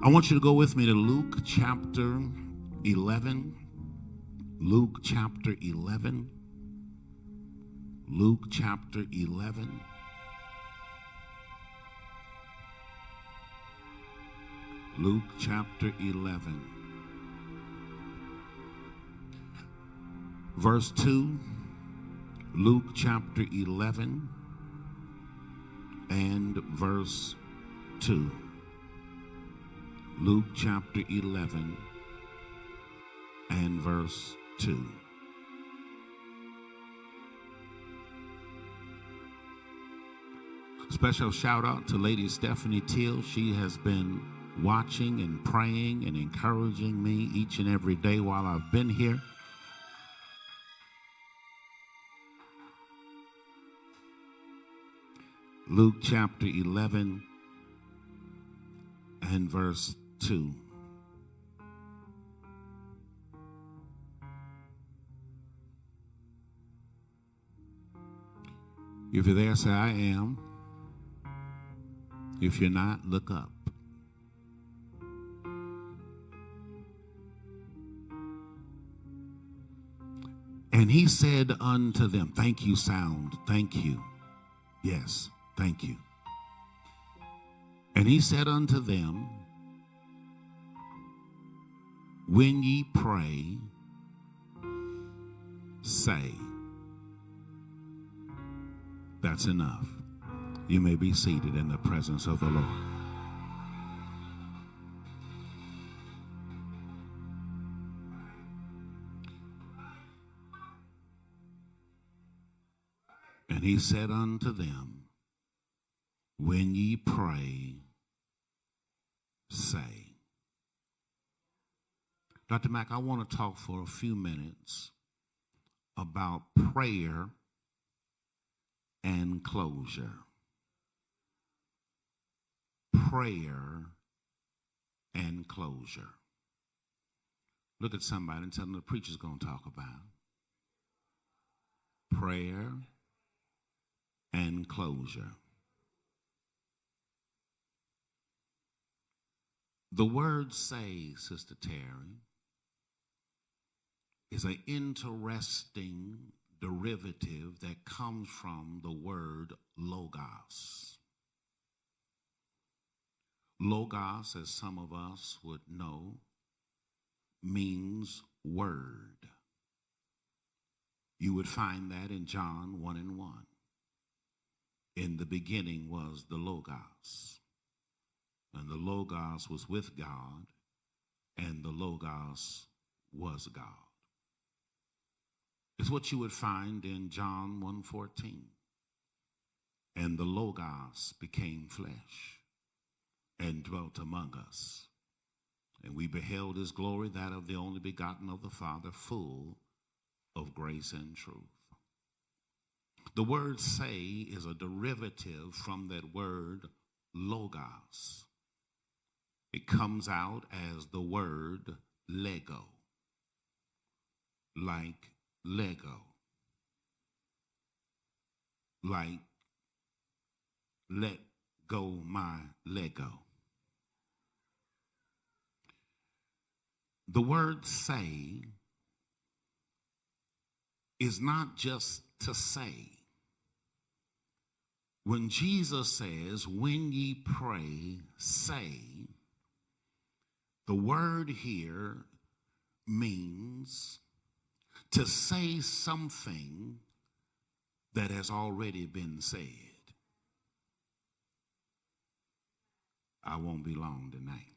I want you to go with me to Luke chapter 11. Luke chapter 11. Luke chapter 11. Luke chapter 11. Verse 2. Luke chapter 11 and verse 2. Luke chapter 11 and verse 2. Special shout out to Lady Stephanie Till. She has been watching and praying and encouraging me each and every day while I've been here. Luke chapter 11 and verse 2. If you're there, say, I am. If you're not, look up. And he said unto them, thank you, sound, thank you. Yes, thank you. And he said unto them, when ye pray, say. That's enough. You may be seated in the presence of the Lord. And he said unto them, when ye pray, say. Dr. Mack, I want to talk for a few minutes about prayer and closure. Prayer and closure. Look at somebody and tell them the preacher's going to talk about prayer and closure. The word say, Sister Terry, is an interesting derivative that comes from the word logos. Logos, as some of us would know, means word. You would find that in John 1:1. In the beginning was the Logos, and the Logos was with God, and the Logos was God. It's what you would find in John 1:14. And the Logos became flesh and dwelt among us. And we beheld his glory, that of the only begotten of the Father, full of grace and truth. The word say is a derivative from that word logos. It comes out as the word Lego, like Lego, like let go my Lego. The word say is not just to say. When Jesus says, when ye pray, say, the word here means to say something that has already been said. I won't be long tonight.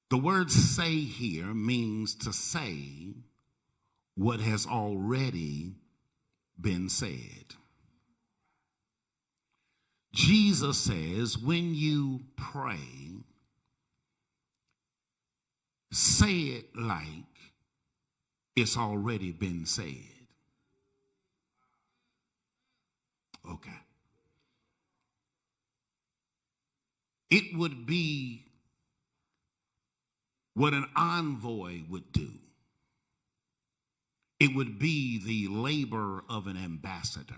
The word say here means to say what has already been said. Jesus says, when you pray, say it like it's already been said. Okay. It would be what an envoy would do. It would be the labor of an ambassador.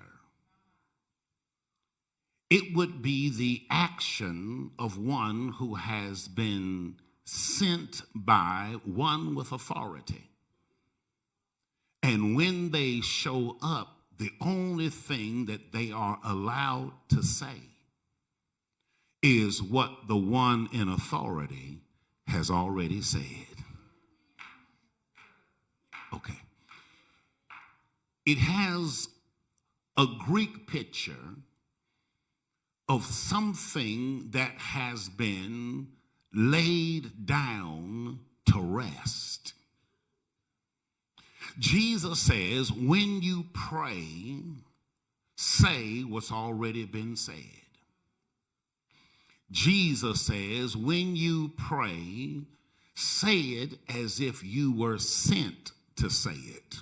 It would be the action of one who has been sent by one with authority. And when they show up, the only thing that they are allowed to say is what the one in authority has already said. Okay. It has a Greek picture of something that has been laid down to rest. Jesus says, when you pray, say what's already been said. Jesus says, when you pray, say it as if you were sent to say it.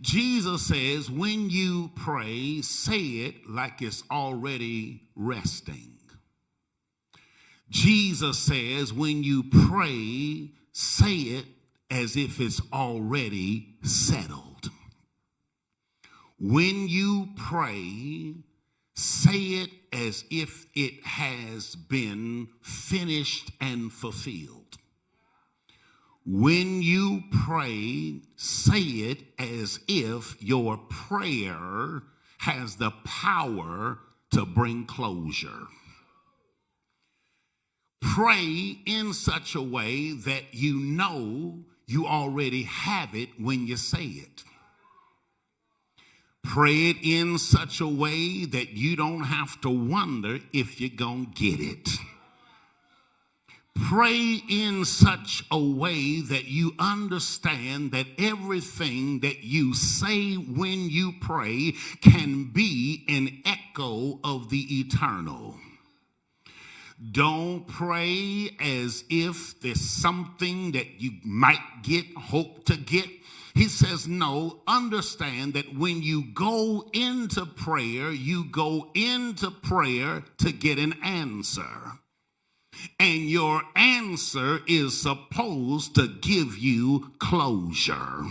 Jesus says, when you pray, say it like it's already resting. Jesus says, when you pray, say it as if it's already settled. When you pray, say it as if it has been finished and fulfilled. When you pray, say it as if your prayer has the power to bring closure. Pray in such a way that you know you already have it when you say it. Pray it in such a way that you don't have to wonder if you're going to get it. Pray in such a way that you understand that everything that you say when you pray can be an echo of the eternal. Don't pray as if there's something that you might get, hope to get. He says, no, understand that when you go into prayer, you go into prayer to get an answer. And your answer is supposed to give you closure.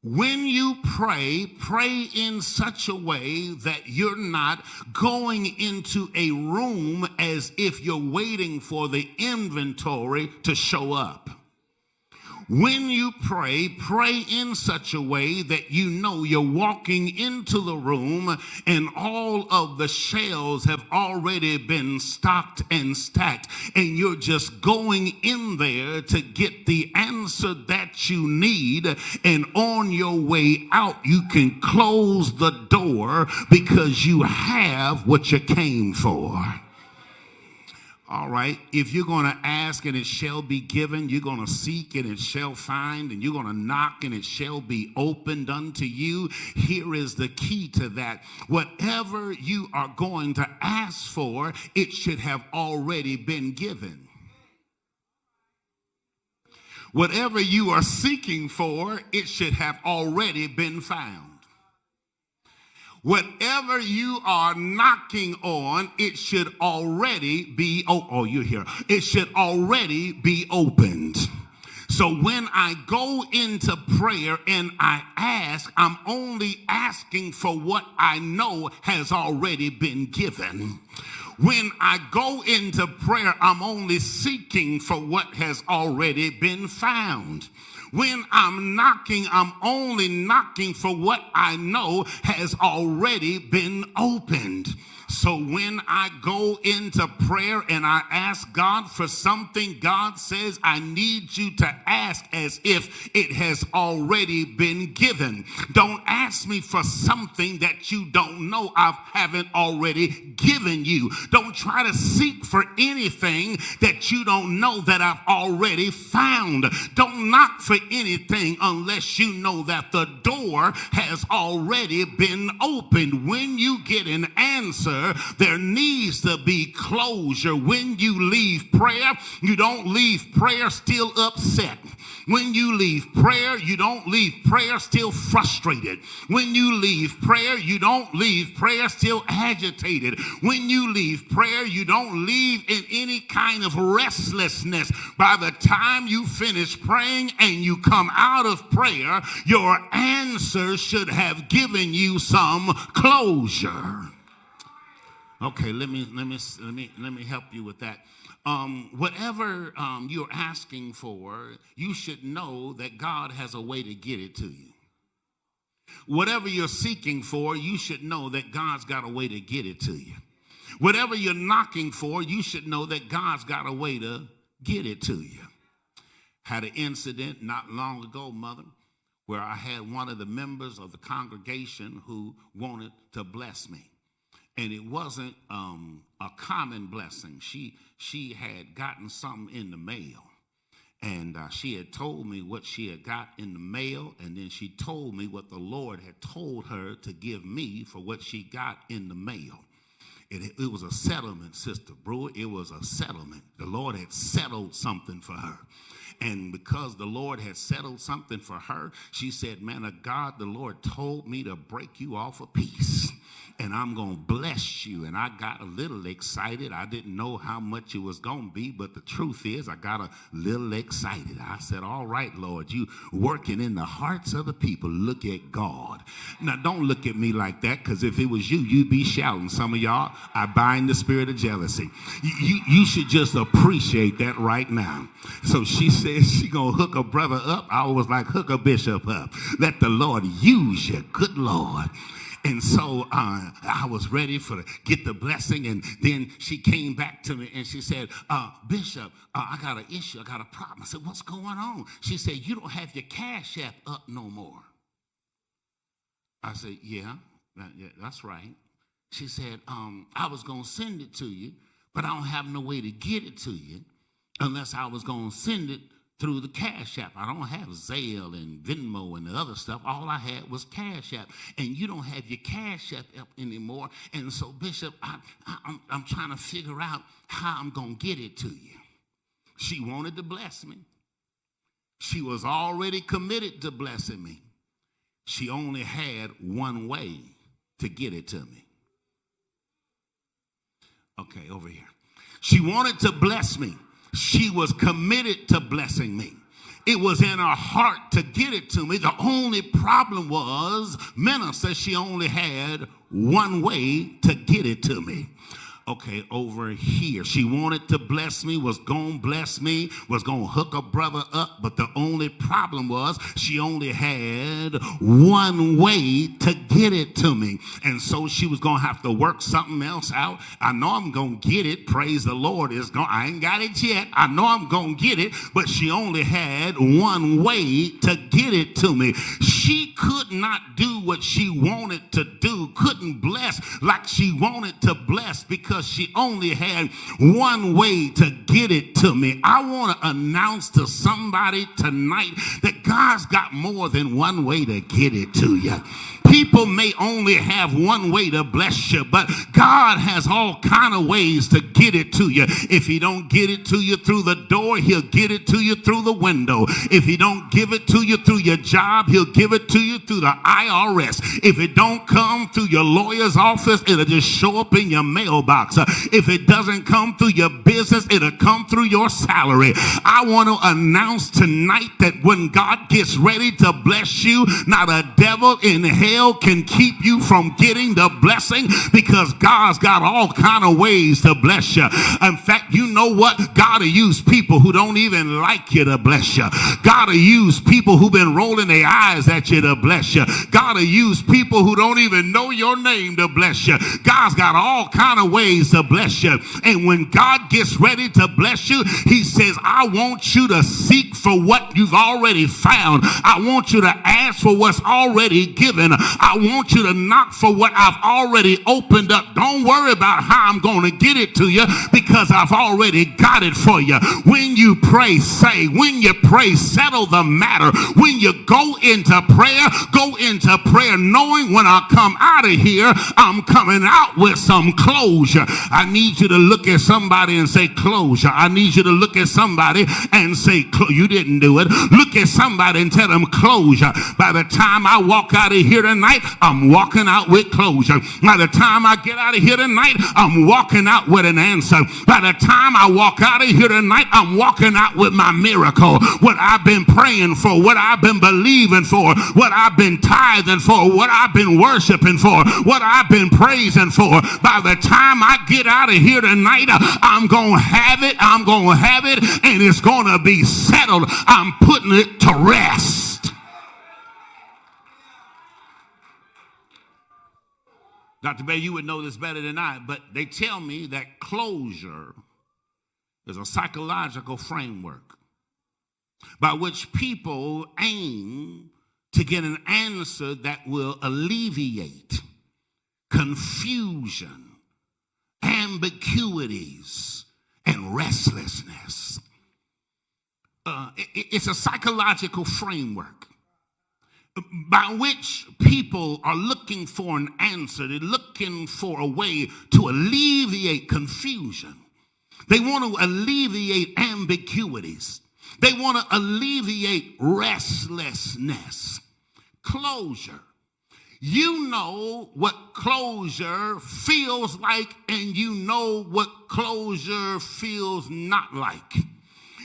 When you pray, pray in such a way that you're not going into a room as if you're waiting for the inventory to show up. When you pray, pray in such a way that you know you're walking into the room and all of the shelves have already been stocked and stacked, and you're just going in there to get the answer that you need, and on your way out you can close the door because you have what you came for. All right, if you're going to ask and it shall be given, you're going to seek and it shall find, and you're going to knock and it shall be opened unto you. Here is the key to that. Whatever you are going to ask for, it should have already been given. Whatever you are seeking for, it should have already been found. Whatever you are knocking on, it should already be, you're here. It should already be opened. So when I go into prayer and I ask, I'm only asking for what I know has already been given. When I go into prayer, I'm only seeking for what has already been found. When I'm knocking, I'm only knocking for what I know has already been opened. So when I go into prayer and I ask God for something, God says, I need you to ask as if it has already been given. Don't ask me for something that you don't know I haven't already given you. Don't try to seek for anything that you don't know that I've already found. Don't knock for anything unless you know that the door has already been opened. When you get an answer, there needs to be closure. When you leave prayer, you don't leave prayer still upset. When you leave prayer, you don't leave prayer still frustrated. When you leave prayer, you don't leave prayer still agitated. When you leave prayer, you don't leave in any kind of restlessness. By the time you finish praying and you come out of prayer, your answer should have given you some closure. Okay, let me help you with that. Whatever you're asking for, you should know that God has a way to get it to you. Whatever you're seeking for, you should know that God's got a way to get it to you. Whatever you're knocking for, you should know that God's got a way to get it to you. Had an incident not long ago, Mother, where I had one of the members of the congregation who wanted to bless me. And it wasn't a common blessing. She had gotten something in the mail. And she had told me what she had got in the mail. And then she told me what the Lord had told her to give me for what she got in the mail. It was a settlement, Sister Brewer. It was a settlement. The Lord had settled something for her. And because the Lord had settled something for her, she said, man of God, the Lord told me to break you off a piece. And I'm going to bless you. And I got a little excited. I didn't know how much it was going to be, but the truth is I got a little excited. I said, all right, Lord, you working in the hearts of the people. Look at God. Now, don't look at me like that, because if it was you, you'd be shouting. Some of y'all, I bind the spirit of jealousy. You should just appreciate that right now. So she says she going to hook a brother up. I was like, hook a bishop up. Let the Lord use you. Good Lord. And so I was ready to get the blessing. And then she came back to me and she said, Bishop, I got an issue. I got a problem. I said, what's going on? She said, you don't have your Cash App up no more. I said, yeah, that's right. She said, I was going to send it to you, but I don't have no way to get it to you unless I was going to send it through the Cash App. I don't have Zelle and Venmo and the other stuff. All I had was Cash App. And you don't have your Cash App up anymore. And so, Bishop, I'm trying to figure out how I'm going to get it to you. She wanted to bless me. She was already committed to blessing me. She only had one way to get it to me. Okay, over here. She wanted to bless me. She was committed to blessing me. It was in her heart to get it to me. The only problem was, Minister, she only had one way to get it to me. Okay, over here. She wanted to bless me, was going to bless me, was going to hook a brother up, but the only problem was she only had one way to get it to me. And so she was going to have to work something else out. I know I'm going to get it. Praise the Lord. I ain't got it yet. I know I'm going to get it, but she only had one way to get it to me. She could not do what she wanted to do, couldn't bless like she wanted to bless, because she only had one way to get it to me. I want to announce to somebody tonight that God's got more than one way to get it to you. People may only have one way to bless you, but God has all kind of ways to get it to you. If he don't get it to you through the door, he'll get it to you through the window. If he don't give it to you through your job, he'll give it to you through the IRS. If it don't come through your lawyer's office, it'll just show up in your mailbox. If it doesn't come through your business, it'll come through your salary. I want to announce tonight that when God gets ready to bless you, not a devil in hell can keep you from getting the blessing, because God's got all kind of ways to bless you. In fact, you know what? God will use people who don't even like you to bless you. God will use people who've been rolling their eyes at you to bless you. God will use people who don't even know your name to bless you. God's got all kind of ways to bless you. And when God gets ready to bless you, he says, I want you to seek for what you've already found. I want you to ask for what's already given. I want you to knock for what I've already opened up. Don't worry about how I'm going to get it to you, because I've already got it for you. When you pray, say. When you pray, settle the matter. When you go into prayer knowing when I come out of here, I'm coming out with some closure. I need you to look at somebody and say closure. I need you to look at somebody and say, you didn't do it. Look at somebody and tell them closure. By the time I walk out of here tonight, I'm walking out with closure. By the time I get out of here tonight, I'm walking out with an answer. By the time I walk out of here tonight, I'm walking out with my miracle. What I've been praying for, what I've been believing for, what I've been tithing for, what I've been worshiping for, what I've been praising for. By the time I get out of here tonight, I'm going to have it. I'm going to have it, and it's going to be settled. I'm putting it to rest. Dr. Bay, you would know this better than I, but they tell me that closure is a psychological framework by which people aim to get an answer that will alleviate confusion, ambiguities, and restlessness. It's a psychological framework by which people are looking for an answer. They're looking for a way to alleviate confusion. They want to alleviate ambiguities. They want to alleviate restlessness. Closure. You know what closure feels like, and you know what closure feels not like.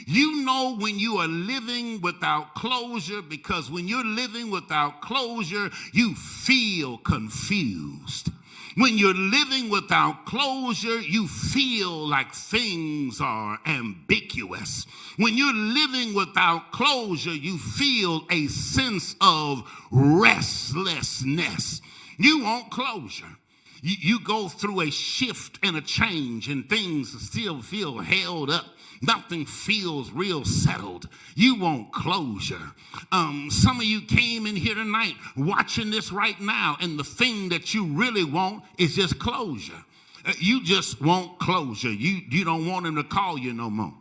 You know when you are living without closure, because when you're living without closure, you feel confused. When you're living without closure, you feel like things are ambiguous. When you're living without closure, you feel a sense of restlessness. You want closure. You go through a shift and a change, and things still feel held up. Nothing feels real settled. You want closure. Some of you came in here tonight watching this right now, and the thing that you really want is just closure. You just want closure. You don't want him to call you no more.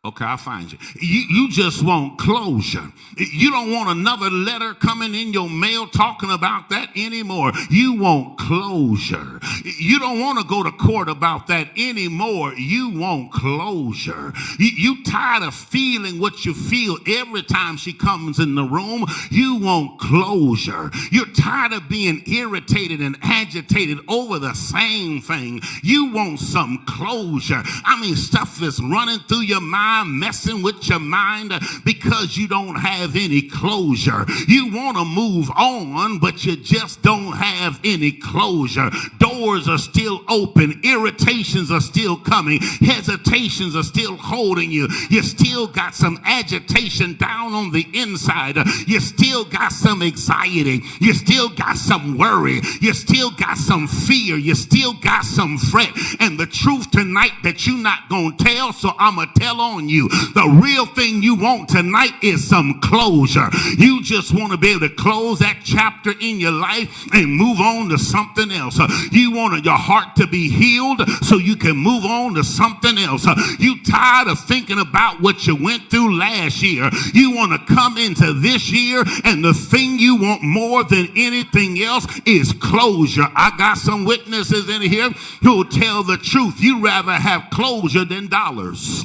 Okay, I'll find you. You just want closure. You don't want another letter coming in your mail talking about that anymore. You want closure. You don't want to go to court about that anymore. You want closure. You tired of feeling what you feel every time she comes in the room. You want closure. You're tired of being irritated and agitated over the same thing. You want some closure. I mean, stuff is running through your mind, messing with your mind because you don't have any closure. You want to move on, but you just don't have any closure. Doors are still open. Irritations are still coming. Hesitations are still holding you. You still got some agitation down on the inside. You still got some anxiety. You still got some worry. You still got some fear. You still got some fret. And the truth tonight that you're not going to tell, so I'm going to tell on you. The real thing you want tonight is some closure. You just want to be able to close that chapter in your life and move on to something else. You want your heart to be healed so you can move on to something else. You tired of thinking about what you went through last year. You want to come into this year, and the thing you want more than anything else is closure. I got some witnesses in here who will tell the truth. You'd rather have closure than dollars.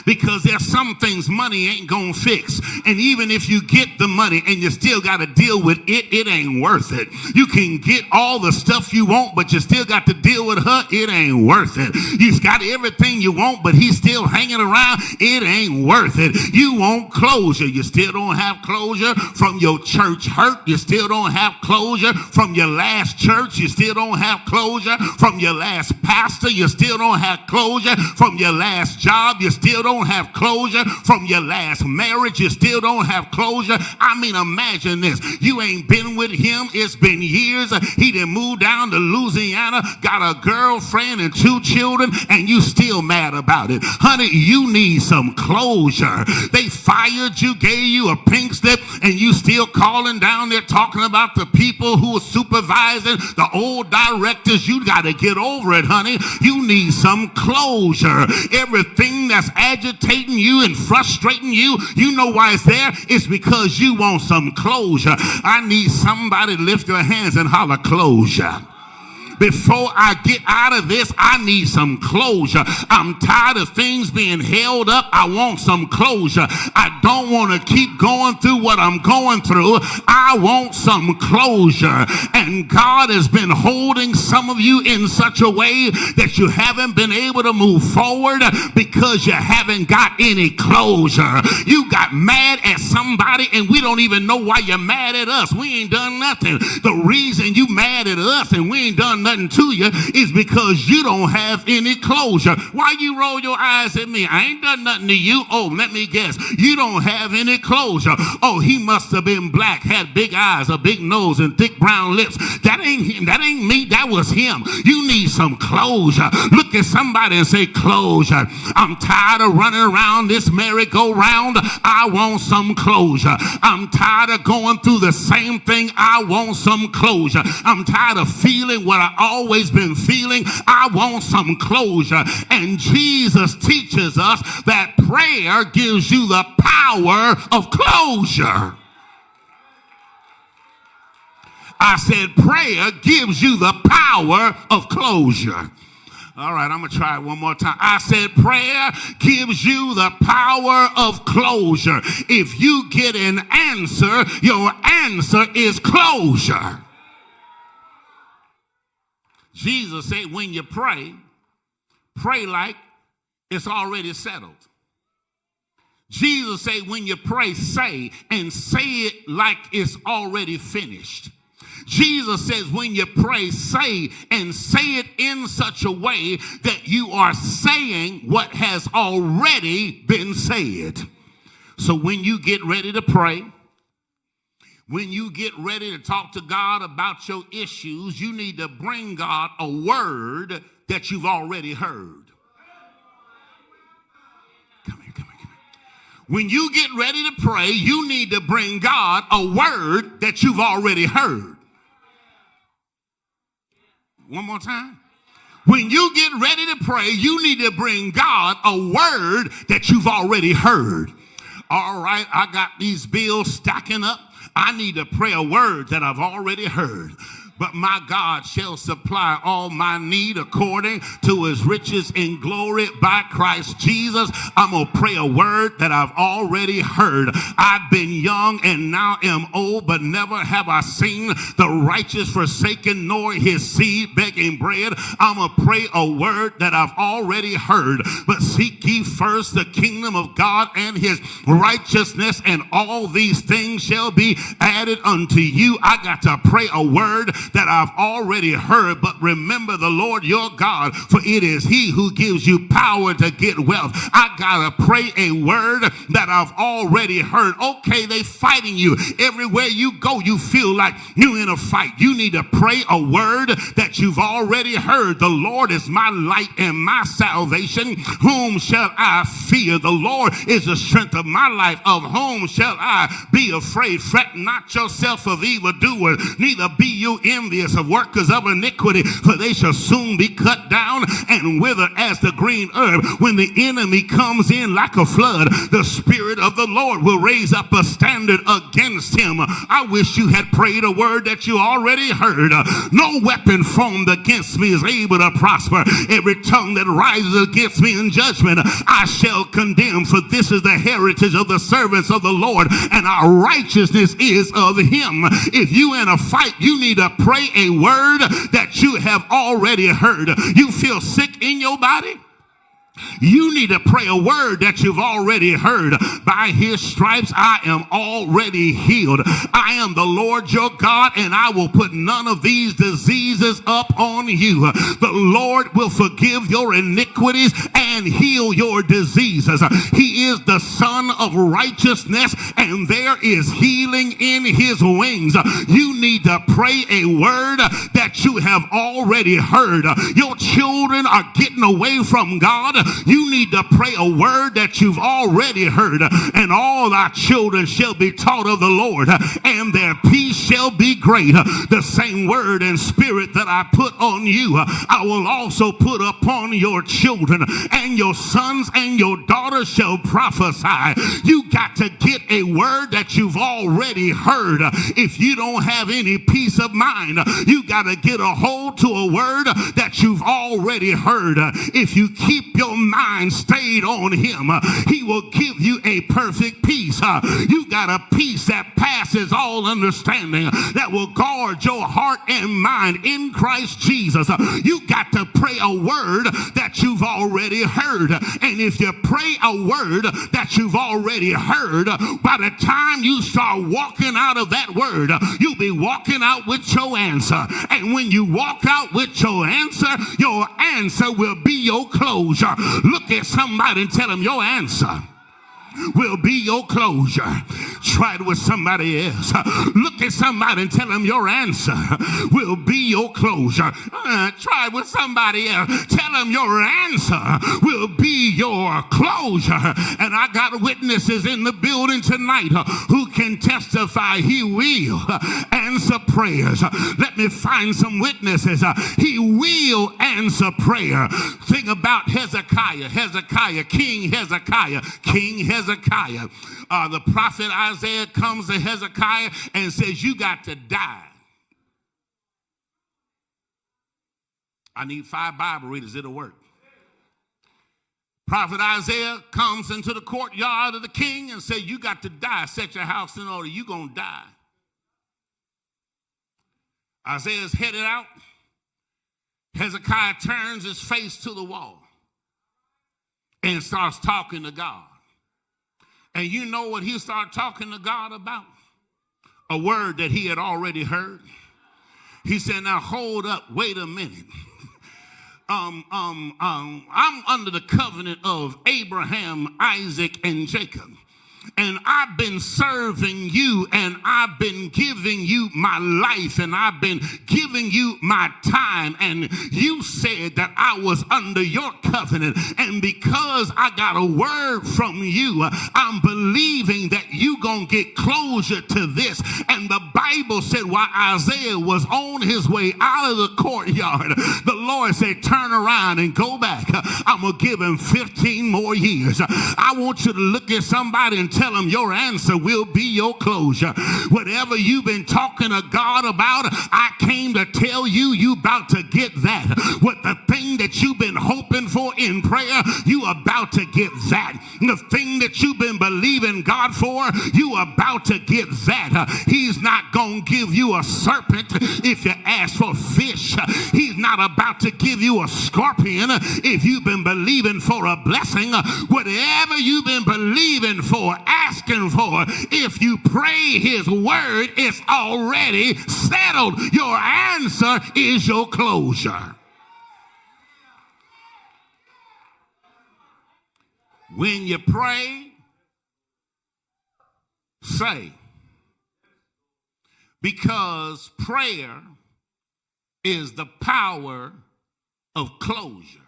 Because there's some things money ain't gonna fix. And even if you get the money and you still got to deal with it, it ain't worth it. You can get all the stuff you want, but you still got to deal with her. It ain't worth it. You've got everything you want, but he's still hanging around. It ain't worth it. You want closure. You still don't have closure from your church hurt. You still don't have closure from your last church. You still don't have closure from your last pastor. You still don't have closure from your last job. You still don't have closure from your last marriage. You still don't have closure. I mean, imagine this. You ain't been with him. It's been years. He done moved down to Louisiana, got a girlfriend and 2 children, and you still mad about it. Honey, you need some closure. They fired you, gave you a pink slip, and you still calling down there talking about the people who are supervising, the old directors. You got to get over it, honey. You need some closure. Everything that's agitating you and frustrating you, you know why it's there? It's because you want some closure. I need somebody to lift their hands and holler closure. Before I get out of this, I need some closure. I'm tired of things being held up. I want some closure. I don't want to keep going through what I'm going through. I want some closure. And God has been holding some of you in such a way that you haven't been able to move forward because you haven't got any closure. You got mad at somebody and we don't even know why you're mad at us. We ain't done nothing. The reason you mad at us and we ain't done nothing to you is because you don't have any closure. Why you roll your eyes at me? I ain't done nothing to you. Oh, let me guess. You don't have any closure. Oh, he must have been black, had big eyes, a big nose, and thick brown lips. That ain't him. That ain't me. That was him. You need some closure. Look at somebody and say closure. I'm tired of running around this merry-go-round. I want some closure. I'm tired of going through the same thing. I want some closure. I'm tired of feeling what I always been feeling. I want some closure. And Jesus teaches us that prayer gives you the power of closure. I said prayer gives you the power of closure. All right, I'm going to try it one more time. I said prayer gives you the power of closure. If you get an answer, your answer is closure. Jesus said when you pray, pray like it's already settled. Jesus said when you pray, say, and say it like it's already finished. Jesus says when you pray, say, and say it in such a way that you are saying what has already been said. So when you get ready to pray, when you get ready to talk to God about your issues, you need to bring God a word that you've already heard. Come here. When you get ready to pray, you need to bring God a word that you've already heard. One more time. When you get ready to pray, you need to bring God a word that you've already heard. All right, I got these bills stacking up. I need to pray a word that I've already heard. But my God shall supply all my need according to his riches in glory by Christ Jesus. I'm going to pray a word that I've already heard. I've been young and now am old, but never have I seen the righteous forsaken nor his seed begging bread. I'm going to pray a word that I've already heard. But seek ye first the kingdom of God and his righteousness, and all these things shall be added unto you. I got to pray a word that I've already heard. But remember the Lord your God, for it is he who gives you power to get wealth. I gotta pray a word that I've already heard. Okay, they fighting you. Everywhere you go, you feel like you're in a fight. You need to pray a word that you've already heard. The Lord is my light and my salvation. Whom shall I fear? The Lord is the strength of my life. Of whom shall I be afraid? Fret not yourself of evildoers, neither be you envious of workers of iniquity, for they shall soon be cut down and wither as the green herb. When the enemy comes in like a flood, the Spirit of the Lord will raise up a standard against him. I wish you had prayed a word that you already heard. No weapon formed against me is able to prosper. Every tongue that rises against me in judgment I shall condemn. For this is the heritage of the servants of the Lord, and our righteousness is of him. If you in a fight, you need to pray a word that you have already heard. You feel sick in your body? You need to pray a word that you've already heard. By his stripes I am already healed. I am the Lord your God, and I will put none of these diseases up on you. The Lord will forgive your iniquities and and heal your diseases. He is the Son of righteousness, and there is healing in his wings. You need to pray a word that you have already heard. Your children are getting away from God. You need to pray a word that you've already heard. And all our children shall be taught of the Lord, and their peace shall be great. The same word and spirit that I put on you, I will also put upon your children, and your sons and your daughters shall prophesy. You got to get a word that you've already heard. If you don't have any peace of mind, you got to get a hold to a word that you've already heard. If you keep your mind stayed on him, he will give you a perfect peace. You got a peace that passes all understanding, that will guard your heart and mind in Christ Jesus. You got to pray a word that you've already heard. And if you pray a word that you've already heard, by the time you start walking out of that word, you'll be walking out with your answer. And when you walk out with your answer will be your closure. Look at somebody and tell them your answer will be your closure. Try it with somebody else. Look at somebody and tell them your answer will be your closure. Try it with somebody else. Tell them your answer will be your closure. And I got witnesses in the building tonight who can testify he will answer prayers. Let me find some witnesses. He will answer prayer. Think about Hezekiah. King Hezekiah. The prophet Isaiah comes to Hezekiah and says, you got to die. I need 5 Bible readers. It'll work. Prophet Isaiah comes into the courtyard of the king and says, you got to die. Set your house in order. You're going to die. Isaiah's headed out. Hezekiah turns his face to the wall and starts talking to God. And you know what he started talking to God about? A word that he had already heard. He said, now hold up, wait a minute. I'm under the covenant of Abraham, Isaac, and Jacob. And I've been serving you, and I've been giving you my life, and I've been giving you my time. And you said that I was under your covenant. And because I got a word from you, I'm believing that you gonna get closure to this. And the Bible said while Isaiah was on his way out of the courtyard, the Lord said, turn around and go back. I'm gonna give him 15 more years. I want you to look at somebody and tell them your answer will be your closure. Whatever you've been talking to God about, I came to tell you, you about to get that. What the thing that you've been hoping for in prayer, you about to get that. The thing that you've been believing God for, you about to get that. He's not going to give you a serpent if you ask for fish. He's not about to give you a scorpion if you've been believing for a blessing. Whatever you've been believing for, asking for, if you pray his word, it's already settled. Your answer is your closure. When you pray, say, because prayer is the power of closure.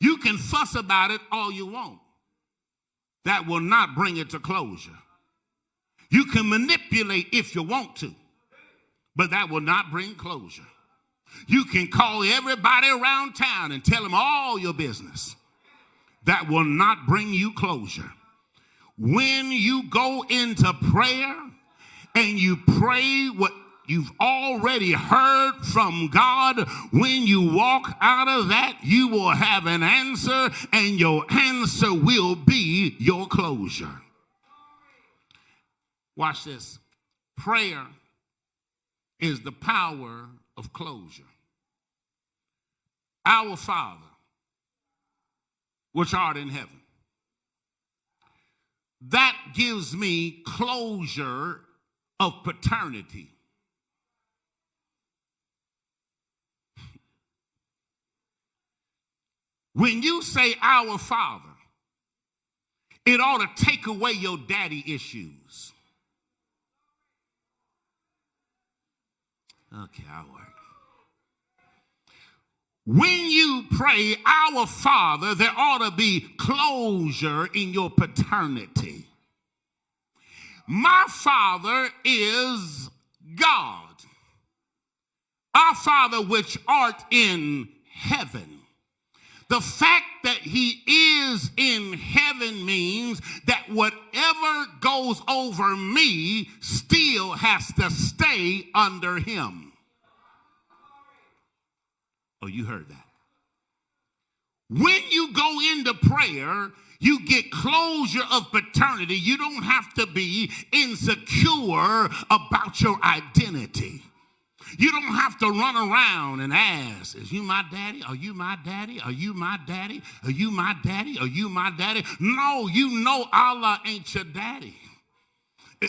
You can fuss about it all you want. That will not bring it to closure. You can manipulate if you want to, but that will not bring closure. You can call everybody around town and tell them all your business. That will not bring you closure. When you go into prayer and you pray what you've already heard from God, when you walk out of that, you will have an answer, and your answer will be your closure. Watch this. Prayer is the power of closure. Our Father, which art in heaven. That gives me closure of paternity. When you say our Father, it ought to take away your daddy issues. Okay, I'll work. When you pray, our Father, there ought to be closure in your paternity. My Father is God. Our Father which art in heaven. The fact that he is in heaven means that whatever goes over me still has to stay under him. Oh, you heard that. When you go into prayer, you get closure of paternity. You don't have to be insecure about your identity. You don't have to run around and ask, is you my daddy? Are you my daddy? Are you my daddy? Are you my daddy? Are you my daddy? No, you know Allah ain't your daddy.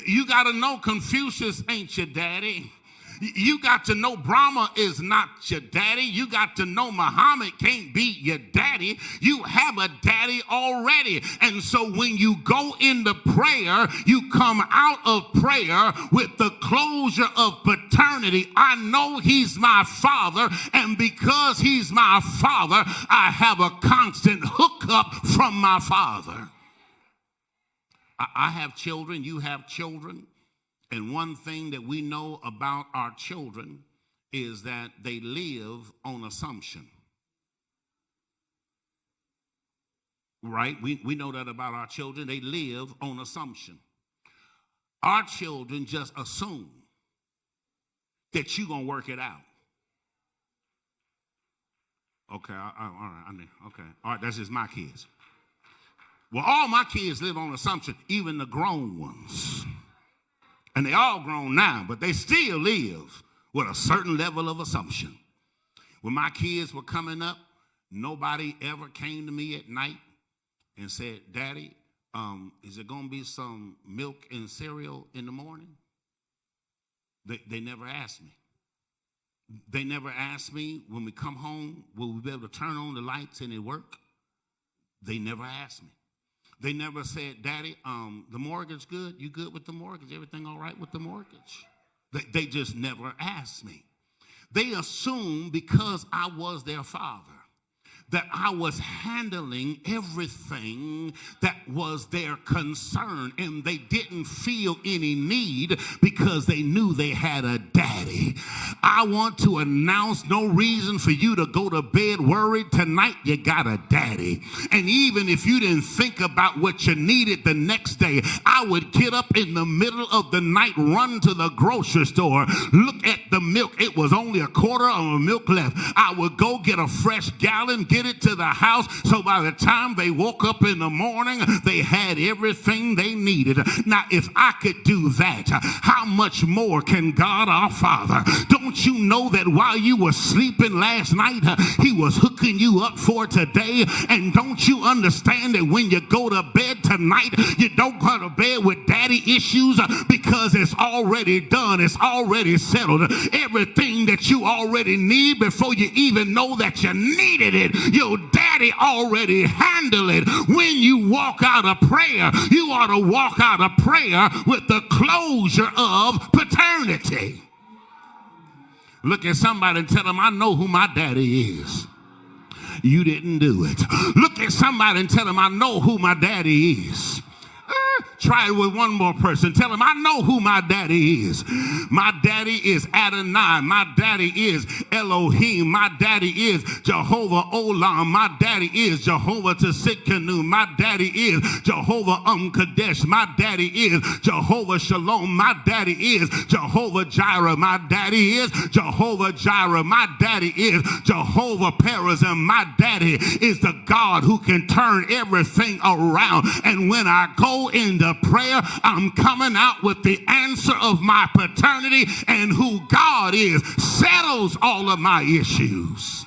You got to know Confucius ain't your daddy. You got to know Brahma is not your daddy. You got to know Muhammad can't be your daddy. You have a daddy already. And so when you go into prayer, you come out of prayer with the closure of paternity. I know he's my father, and because he's my father, I have a constant hookup from my father. I have children, you have children. And one thing that we know about our children is that they live on assumption. Right? We know that about our children. They live on assumption. Our children just assume that you're going to work it out. Okay, all right, okay. All right, that's just my kids. Well, all my kids live on assumption, even the grown ones. And they all grown now, but they still live with a certain level of assumption. When my kids were coming up, nobody ever came to me at night and said, Daddy, is it going to be some milk and cereal in the morning? They never asked me. They never asked me when we come home, will we be able to turn on the lights and it work? They never asked me. They never said, Daddy, the mortgage good? You good with the mortgage? Everything all right with the mortgage? They just never asked me. They assumed because I was their father that I was handling everything that was their concern, and they didn't feel any need because they knew they had a daddy. I want to announce no reason for you to go to bed worried. Tonight you got a daddy. And even if you didn't think about what you needed the next day, I would get up in the middle of the night, run to the grocery store, look at the milk. It was only a quarter of a milk left. I would go get a fresh gallon, get it to the house, so by the time they woke up in the morning, they had everything they needed. Now, if I could do that, how much more can God our Father? Don't you know that while you were sleeping last night, he was hooking you up for today? And don't you understand that when you go to bed tonight, you don't go to bed with daddy issues because it's already done, it's already settled. Everything that you already need before you even know that you needed it, your daddy already handled it. When you walk out of prayer, you ought to walk out of prayer with the closure of paternity. Look at somebody and tell them, I know who my daddy is. You didn't do it. Look at somebody and tell them, I know who my daddy is. Try it with one more person. Tell him, I know who my daddy is. My daddy is Adonai. My daddy is Elohim. My daddy is Jehovah Olam. My daddy is Jehovah Tsidkenu. My daddy is Jehovah Kadesh. My daddy is Jehovah Shalom. My daddy is Jehovah Jireh. My daddy is Jehovah Jireh. My daddy is Jehovah Perazim. My daddy is the God who can turn everything around. And when I go into prayer, I'm coming out with the answer of my paternity, and who God is settles all of my issues.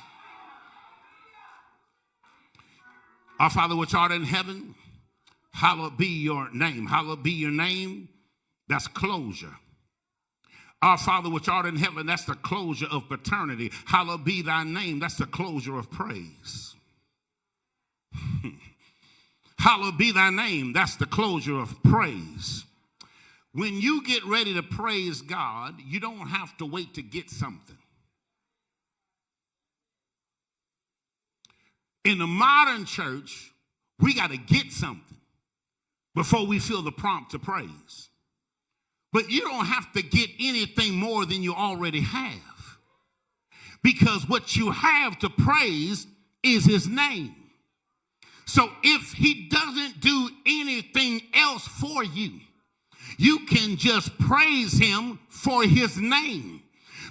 Our Father which art in heaven, hallowed be your name. Hallowed be your name. That's closure. Our Father which art in heaven, that's the closure of paternity. Hallowed be thy name. That's the closure of praise. Hallowed be thy name. That's the closure of praise. When you get ready to praise God, you don't have to wait to get something. In the modern church, we got to get something before we feel the prompt to praise. But you don't have to get anything more than you already have. Because what you have to praise is his name. So if he doesn't do anything else for you, you can just praise him for his name.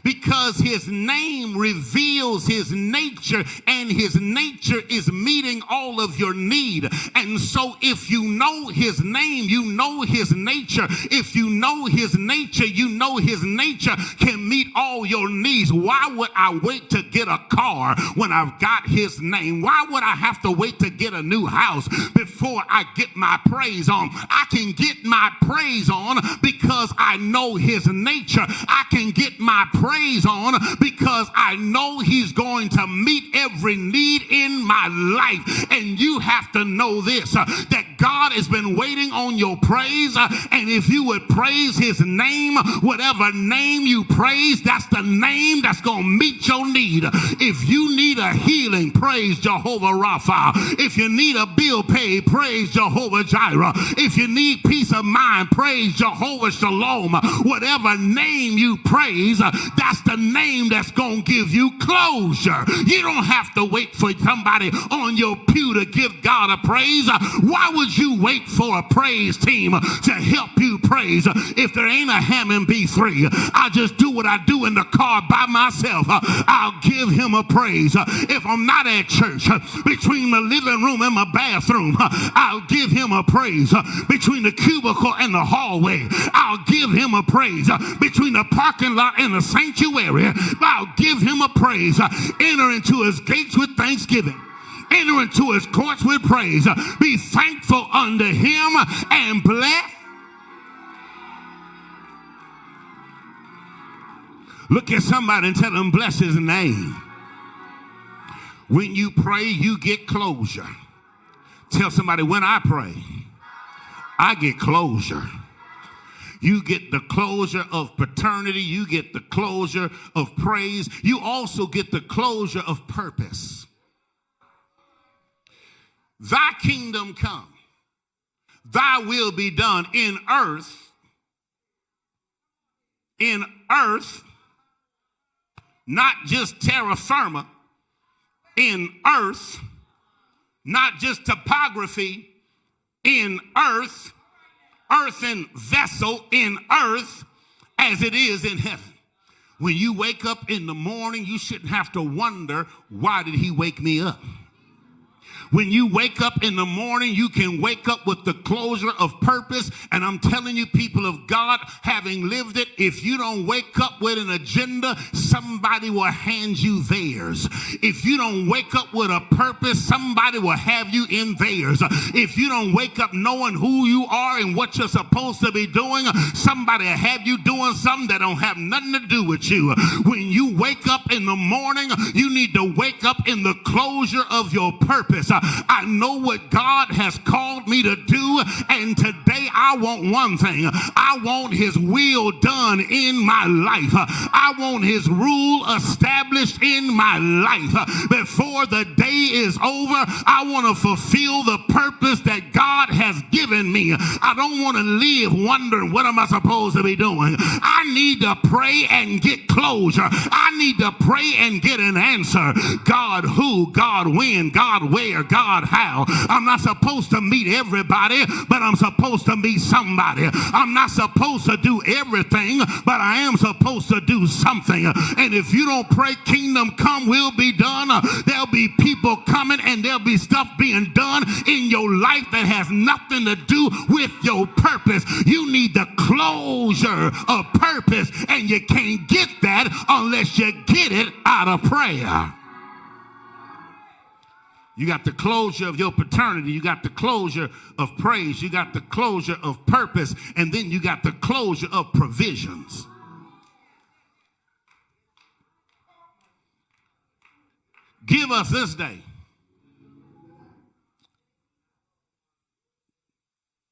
Because his name reveals his nature, and his nature is meeting all of your need. And so if you know his name, you know his nature. If you know his nature, you know his nature can meet all your needs. Why would I wait to get a car when I've got his name? Why would I have to wait to get a new house before I get my praise on? I can get my praise on because I know his nature. I can get my praise on because I know he's going to meet every need in my life. And you have to know this, that God has been waiting on your praise. And if you would praise his name, whatever name you praise, that's the name that's going to meet your need. If you need a healing, praise Jehovah Rapha. If you need a bill paid, praise Jehovah Jireh. If you need peace of mind, praise Jehovah Shalom. Whatever name you praise, that's the name that's going to give you closure. You don't have to wait for somebody on your pew to give God a praise. Why would you wait for a praise team to help you praise? If there ain't a Hammond B3, I just do what I do in the car by myself. I'll give him a praise. If I'm not at church, between my living room and my bathroom, I'll give him a praise. Between the cubicle and the hallway, I'll give him a praise. Between the parking lot and the sanctuary, I'll give him a praise. Enter into his gates with thanksgiving. Enter into his courts with praise. Be thankful unto him and bless. Look at somebody and tell them, bless his name. When you pray, you get closure. Tell somebody, when I pray, I get closure. You get the closure of paternity. You get the closure of praise. You also get the closure of purpose. Thy kingdom come. Thy will be done in earth, not just terra firma, in earth, not just topography, in earth, earthen vessel in earth as it is in heaven. When you wake up in the morning, you shouldn't have to wonder, why did he wake me up? When you wake up in the morning, you can wake up with the closure of purpose. And I'm telling you, people of God, having lived it, if you don't wake up with an agenda, somebody will hand you theirs. If you don't wake up with a purpose, somebody will have you in theirs. If you don't wake up knowing who you are and what you're supposed to be doing, somebody will have you doing something that don't have nothing to do with you. When you wake up in the morning, you need to wake up in the closure of your purpose. I know what God has called me to do, and today I want one thing. I want his will done in my life. I want his rule established in my life. Before the day is over, I want to fulfill the purpose that God has given me. I don't want to live wondering, what am I supposed to be doing? I need to pray and get closure. I need to pray and get an answer. God who, God when, God where, God how. I'm not supposed to meet everybody, but I'm supposed to meet somebody. I'm not supposed to do everything, but I am supposed to do something. And if you don't pray, kingdom come, will be done, there'll be people coming and there'll be stuff being done in your life that has nothing to do with your purpose. You need the closure of purpose, and you can't get that unless you get it out of prayer. You got the closure of your paternity. You got the closure of praise. You got the closure of purpose. And then you got the closure of provisions. Give us this day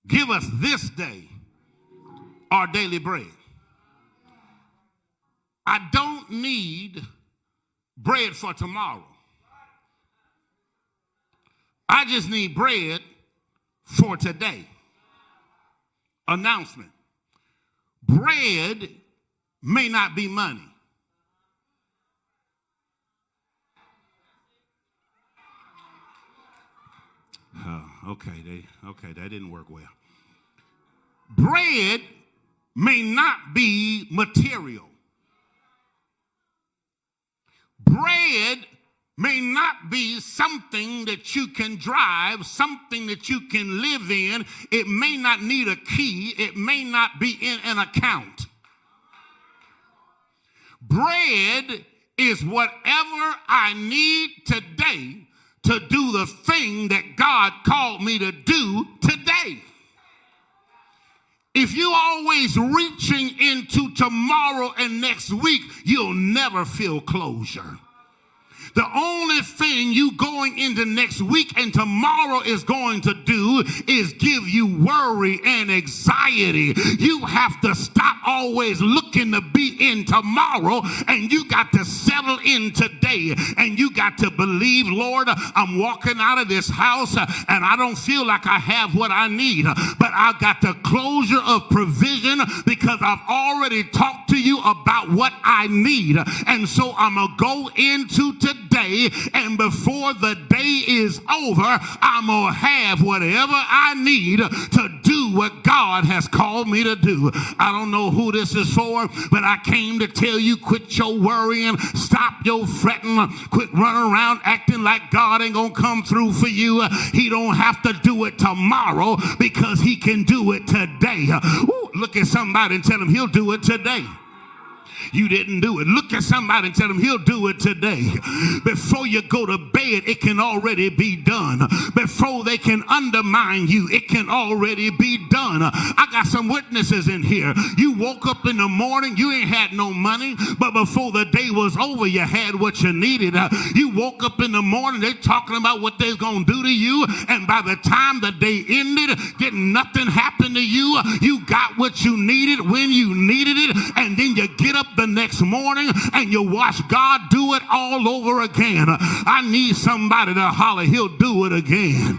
Give us this day our daily bread. I don't need bread for tomorrow. I just need bread for today. Announcement. Bread may not be money. Okay, that didn't work well. Bread may not be material. Bread may not be something that you can drive, something that you can live in. It may not need a key. It may not be in an account. Bread is whatever I need today to do the thing that God called me to do today. If you're always reaching into tomorrow and next week, you'll never feel closure. The only thing you going into next week and tomorrow is going to do is give you worry and anxiety. You have to stop always looking to be in tomorrow, and you got to settle in today. And you got to believe, Lord, I'm walking out of this house and I don't feel like I have what I need, but I got the closure of provision because I've already talked to you about what I need. And so I'm going to go into today, and before the day is over, I'm going to have whatever I need to do what God has called me to do. I don't know who this is for, but I came to tell you, quit your worrying, stop your fretting, quit running around acting like God ain't going to come through for you. He don't have to do it tomorrow because he can do it today. Ooh, look at somebody and tell him he'll do it today. You didn't do it. Look at somebody and tell them he'll do it today. Before you go to bed, it can already be done. Before they can undermine you, it can already be done. I got some witnesses in here. You woke up in the morning, you ain't had no money, but before the day was over, you had what you needed. You woke up in the morning, they're talking about what they're going to do to you, and by the time the day ended, didn't nothing happen to you. You got what you needed when you needed it, and then you get up the next morning and you watch God do it all over again. I need somebody to holler, he'll do it again.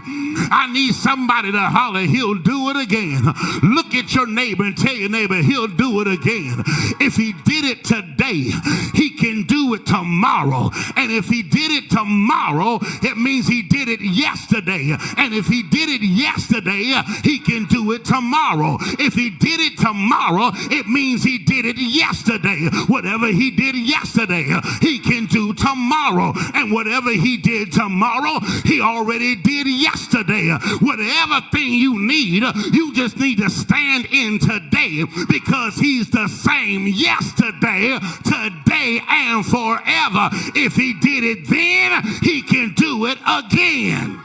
I need somebody to holler, he'll do it again. Look at your neighbor and tell your neighbor, he'll do it again. If he did it today, he can do it tomorrow. And if he did it tomorrow, it means he did it yesterday. And if he did it yesterday, he can do it tomorrow. If he did it tomorrow, it means he did it yesterday. Whatever he did yesterday, he can do tomorrow. And whatever he did tomorrow, he already did yesterday. Whatever thing you need, you just need to stand in today, because he's the same yesterday, today, and forever. If he did it then, he can do it again.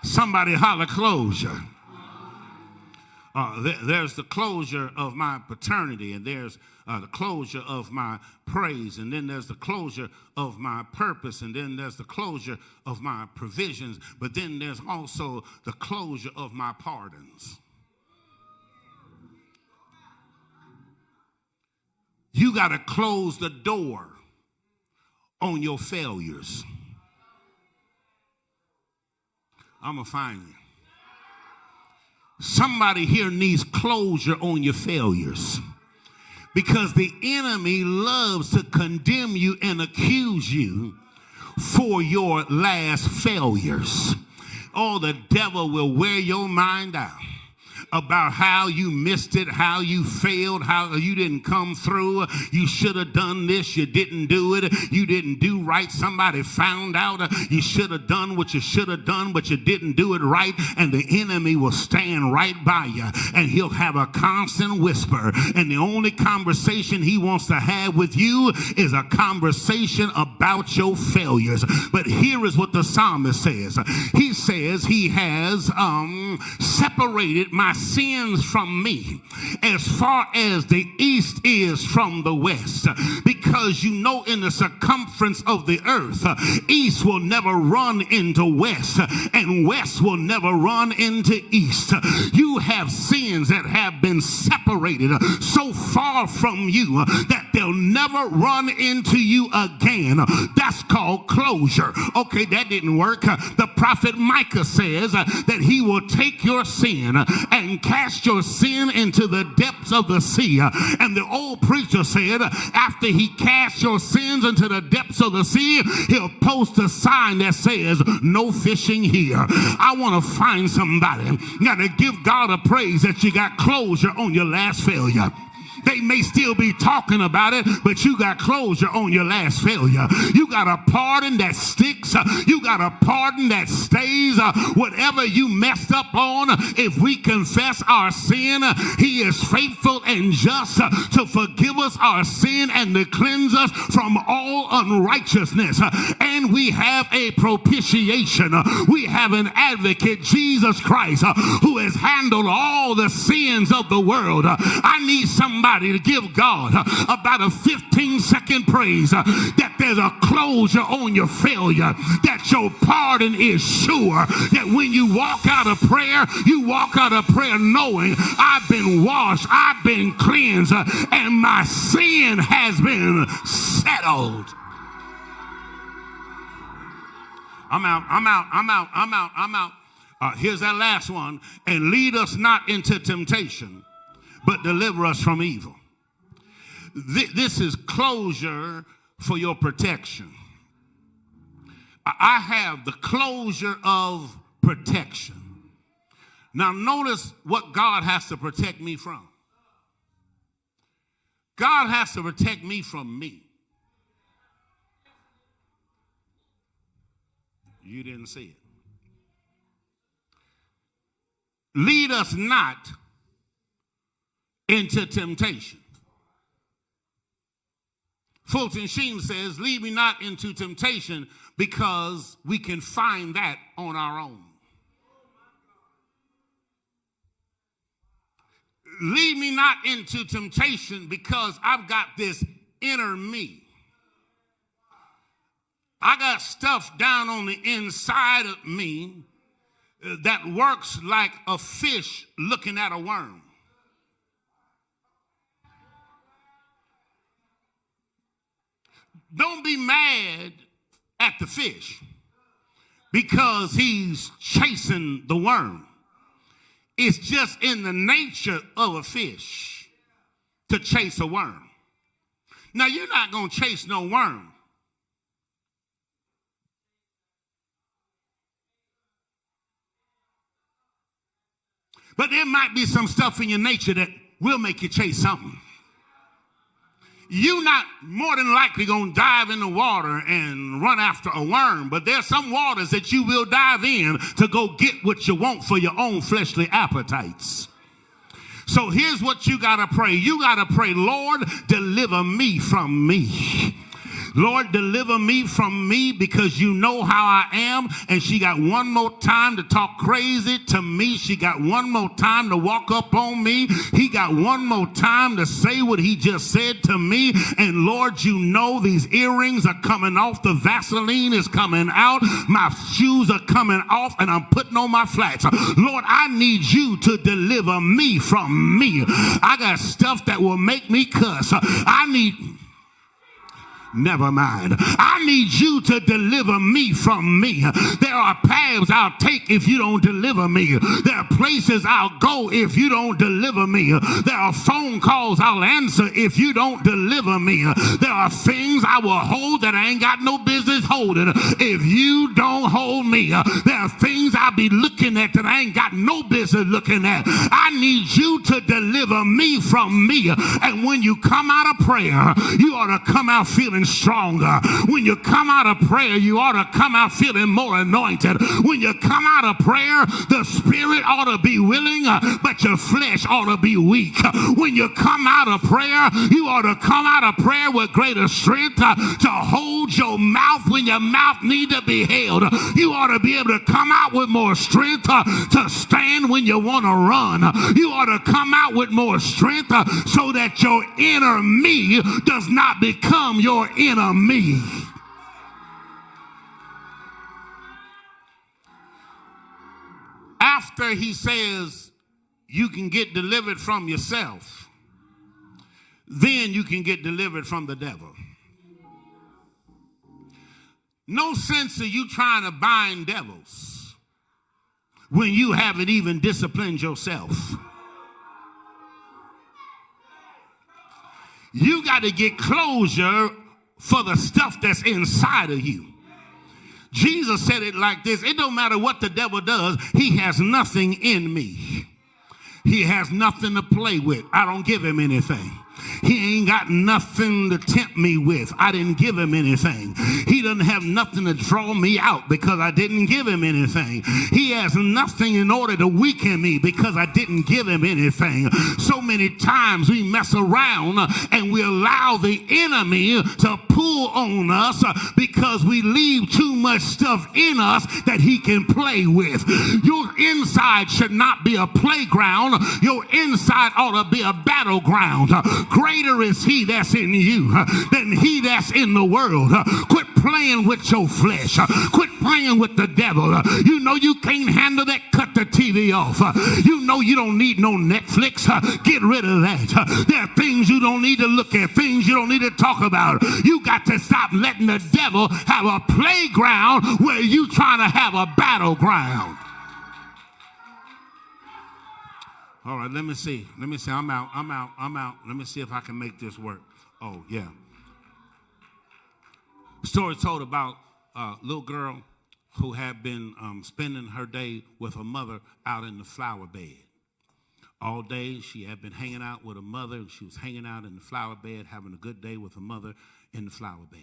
Somebody holler closure. There's the closure of my paternity, and there's the closure of my praise, and then there's the closure of my purpose, and then there's the closure of my provisions, but then there's also the closure of my pardons. You got to close the door on your failures. I'm going to find you. Somebody here needs closure on your failures, because the enemy loves to condemn you and accuse you for your last failures. Oh, the devil will wear your mind out about how you missed it, how you failed, how you didn't come through. You should have done this, you didn't do it. You didn't do right, somebody found out. You should have done what you should have done, but you didn't do it right. And the enemy will stand right by you, and he'll have a constant whisper. And the only conversation he wants to have with you is a conversation about your failures. But here is what the psalmist says. He says he has separated my sins from me as far as the east is from the west, because you know in the circumference of the earth, east will never run into west, and west will never run into east. You have sins that have been separated so far from you that they'll never run into you again. That's called closure. Okay, that didn't work. The prophet Micah says that he will take your sin and cast your sin into the depths of the sea. And the old preacher said after he casts your sins into the depths of the sea, he'll post a sign that says no fishing here. I want to find somebody. You got to give God a praise that you got closure on your last failure. They may still be talking about it, but you got closure on your last failure. You got a pardon that sticks. You got a pardon that stays. Whatever you messed up on, if we confess our sin, he is faithful and just to forgive us our sin and to cleanse us from all unrighteousness. And we have a propitiation. We have an advocate, Jesus Christ, who has handled all the sins of the world. I need somebody to give God about a 15-second praise that there's a closure on your failure, that your pardon is sure, that when you walk out of prayer, you walk out of prayer knowing I've been washed, I've been cleansed, and my sin has been settled. I'm out. Here's that last one. And lead us not into temptation, but deliver us from evil. This is closure for your protection. I have the closure of protection. Now notice what God has to protect me from. God has to protect me from me. You didn't see it. Lead us not into temptation. Fulton Sheen says, lead me not into temptation, because we can find that on our own. Lead me not into temptation because I've got this inner me. I got stuff down on the inside of me that works like a fish looking at a worm. Don't be mad at the fish because he's chasing the worm. It's just in the nature of a fish to chase a worm. Now, you're not going to chase no worm. But there might be some stuff in your nature that will make you chase something. You're not more than likely going to dive in the water and run after a worm, but there's some waters that you will dive in to go get what you want for your own fleshly appetites. So here's what you got to pray. You got to pray, Lord, deliver me from me. Lord, deliver me from me, because you know how I am. And she got one more time to talk crazy to me. She got one more time to walk up on me. He got one more time to say what he just said to me. And Lord, you know these earrings are coming off. The Vaseline is coming out. My shoes are coming off, and I'm putting on my flats. Lord, I need you to deliver me from me. I got stuff that will make me cuss. Never mind. I need you to deliver me from me. There are paths I'll take if you don't deliver me. There are places I'll go if you don't deliver me. There are phone calls I'll answer if you don't deliver me. There are things I will hold that I ain't got no business holding if you don't hold me. There are things I'll be looking at that I ain't got no business looking at. I need you to deliver me from me. And when you come out of prayer, you ought to come out feeling feeling stronger. When you come out of prayer, you ought to come out feeling more anointed. When you come out of prayer, the spirit ought to be willing, but your flesh ought to be weak. When you come out of prayer, you ought to come out of prayer with greater strength to hold your mouth when your mouth need to be held. You ought to be able to come out with more strength to stand when you want to run. You ought to come out with more strength so that your inner me does not become your inner me. After he says you can get delivered from yourself, then you can get delivered from the devil. No sense of you trying to bind devils when you haven't even disciplined yourself. You got to get closure for the stuff that's inside of you. Jesus said it like this: it don't matter what the devil does, he has nothing in me. He has nothing to play with. I don't give him anything. He ain't got nothing to tempt me with. I didn't give him anything. He doesn't have nothing to draw me out because I didn't give him anything. He has nothing in order to weaken me because I didn't give him anything. So many times we mess around and we allow the enemy to pull on us because we leave too much stuff in us that he can play with. Your inside should not be a playground. Your inside ought to be a battleground. Greater is he that's in you than he that's in the world. Quit playing with your flesh. Quit playing with the devil. You know you can't handle that. Cut the TV off. You know you don't need no Netflix. Get rid of that. There are things you don't need to look at, things you don't need to talk about. You got to stop letting the devil have a playground where you trying to have a battleground. All right, let me see. I'm out. Let me see if I can make this work. Oh, yeah. Story told about a little girl who had been spending her day with her mother out in the flower bed. All day she had been hanging out with her mother, and she was hanging out in the flower bed, having a good day with her mother in the flower bed.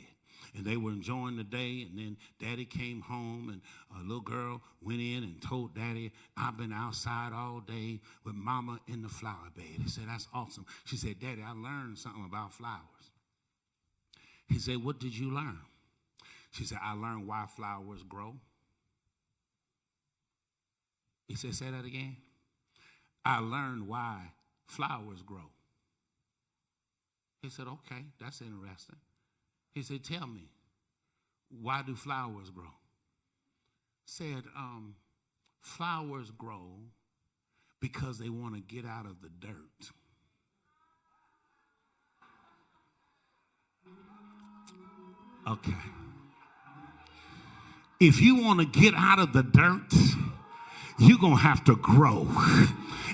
And they were enjoying the day, and then Daddy came home, and a little girl went in and told Daddy, I've been outside all day with Mama in the flower bed. He said, that's awesome. She said, Daddy, I learned something about flowers. He said, what did you learn? She said, I learned why flowers grow. He said, say that again. I learned why flowers grow. He said, okay, that's interesting. He said, tell me, why do flowers grow? Said, flowers grow because they want to get out of the dirt. Okay. If you want to get out of the dirt, you're going to have to grow.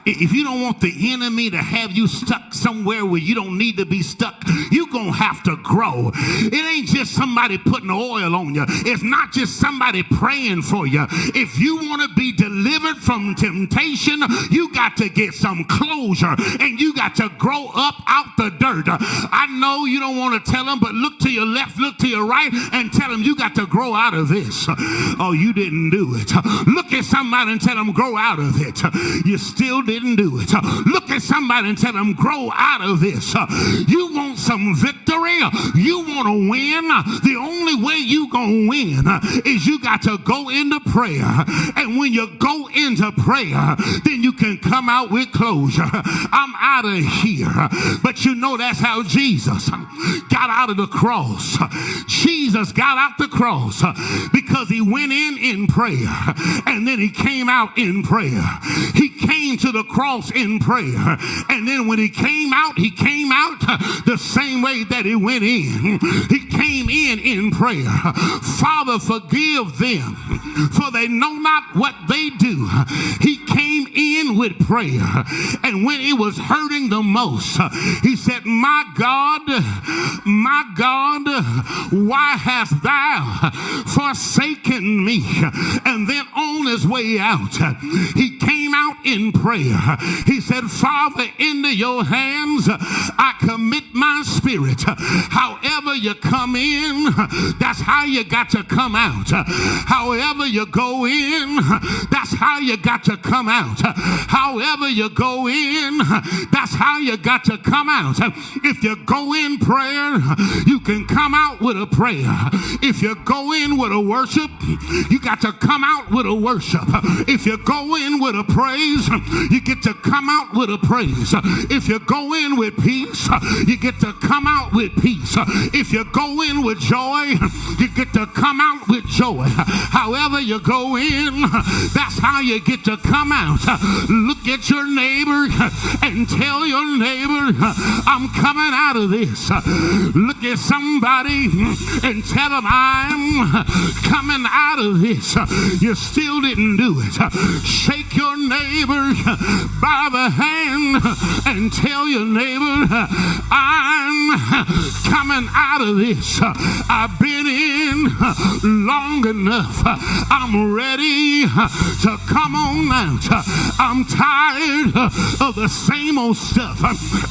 If you don't want the enemy to have you stuck somewhere where you don't need to be stuck, you're going to have to grow. It ain't just somebody putting oil on you. It's not just somebody praying for you. If you want to be delivered from temptation, you got to get some closure, and you got to grow up out the dirt. I know you don't want to tell them, but look to your left, look to your right, and tell them you got to grow out of this. Oh, you didn't do it. Look at somebody and tell them grow out of it. You still didn't do it. Look at somebody and tell them grow out of this. You want some victory? You want to win? The only way you gonna win is you got to go into prayer. And when you go into prayer, then you can come out with closure. I'm out of here. But you know that's how Jesus got out of the cross. Jesus got out the cross because he went in prayer, and then he came out in prayer. He came to the cross in prayer, and then when he came out the same way that he went in. He came in prayer. Father, forgive them, for they know not what they do. He came in with prayer, and when it was hurting the most, he said, my God, why hast thou forsaken me? And then on his way out, he came came out in prayer. He said, Father, into your hands I commit my spirit. However you come in, that's how you got to come out. However you go in, that's how you got to come out. However you go in, that's how you got to come out. If you go in prayer, you can come out with a prayer. If you go in with a worship, you got to come out with a worship. If you go in with a praise, you get to come out with a praise. If you go in with peace, you get to come out with peace. If you go in with joy, you get to come out with joy. However you go in, that's how you get to come out. Look at your neighbor and tell your neighbor, I'm coming out of this. Look at somebody and tell them, I'm coming out of this. You still didn't do it. Shake your neighbor by the hand and tell your neighbor, I'm coming out of this. I've been in long enough. I'm ready to come on out. I'm tired of the same old stuff.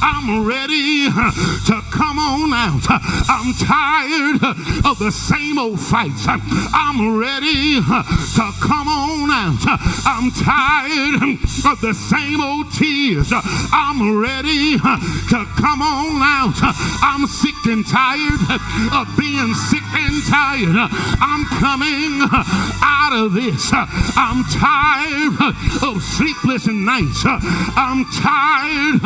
I'm ready to come on out. I'm tired of the same old fights. I'm ready to come on out. I'm tired of the same old tears. I'm ready to come on out. I'm sick and tired of being sick and tired. I'm coming out of this. I'm tired of sleepless nights. I'm tired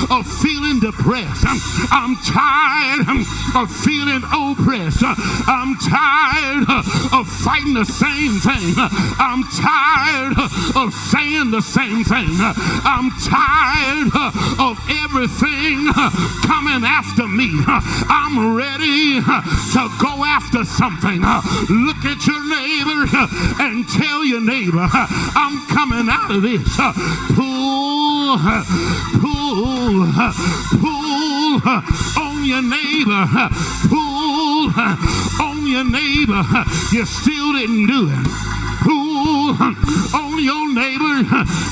of feeling depressed. I'm tired of feeling oppressed. I'm tired of fighting the same thing. I'm tired of saying the same thing. I'm tired of everything coming after me. I'm ready to go after something. Look at your neighbor and tell your neighbor, I'm coming out of this. Pull on your neighbor. Pull on your neighbor. You still didn't do it. Pull on your neighbor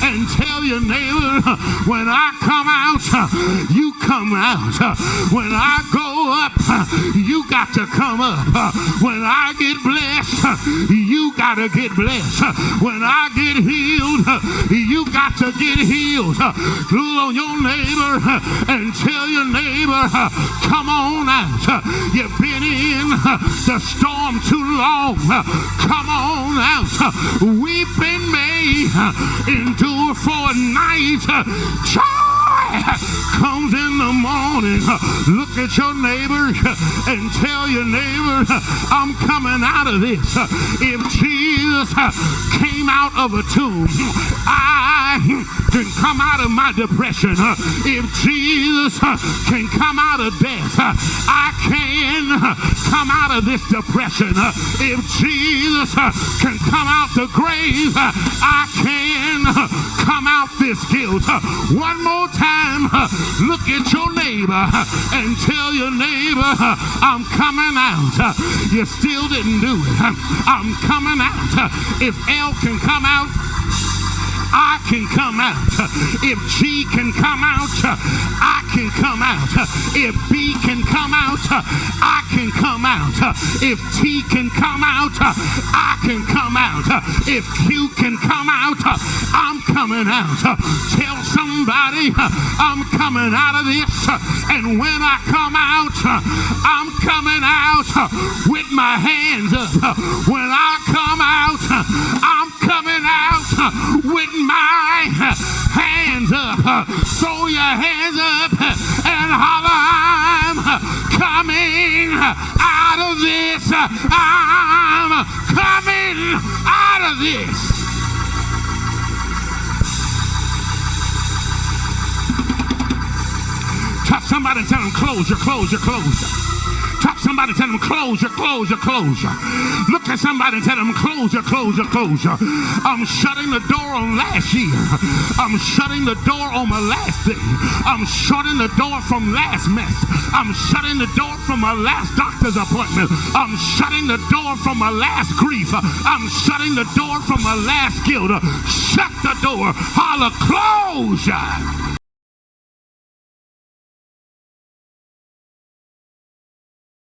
and tell your neighbor, when I come out, you come out. When I go up, you got to come up. When I get blessed, you got to get blessed. When I get healed, you got to get healed. Pull on your neighbor and tell your neighbor, come on out. You've been in the storm too long. Come on out. We've been made endure for a night. Joy comes in the morning. Look at your neighbor and tell your neighbor, I'm coming out of this. If Jesus came out of a tomb, I can come out of my depression. If Jesus can come out of death, I can come out of this depression. If Jesus can come out the grave, I can come out this guilt. One more time, look at your neighbor and tell your neighbor, I'm coming out. You still didn't do it. I'm coming out. If L can come out, I can come out. If G can come out, I can come out. If B can come out, I can come out. If T can come out, I can come out. If Q can come out, I'm coming out. Tell somebody I'm coming out of this, and when I come out, I'm coming out with my hands up. When I come out, I'm coming out with my hands up. Throw your hands up and holler, I'm coming out of this. I'm coming out of this. Touch somebody and tell them, close your. Touch somebody, tell them closure, closure, closure. Look at somebody and tell them closure, closure, closure. I'm shutting the door on last year. I'm shutting the door on my last day. I'm shutting the door from last mess. I'm shutting the door from my last doctor's appointment. I'm shutting the door from my last grief. I'm shutting the door from my last guilt. Shut the door. Holler closure.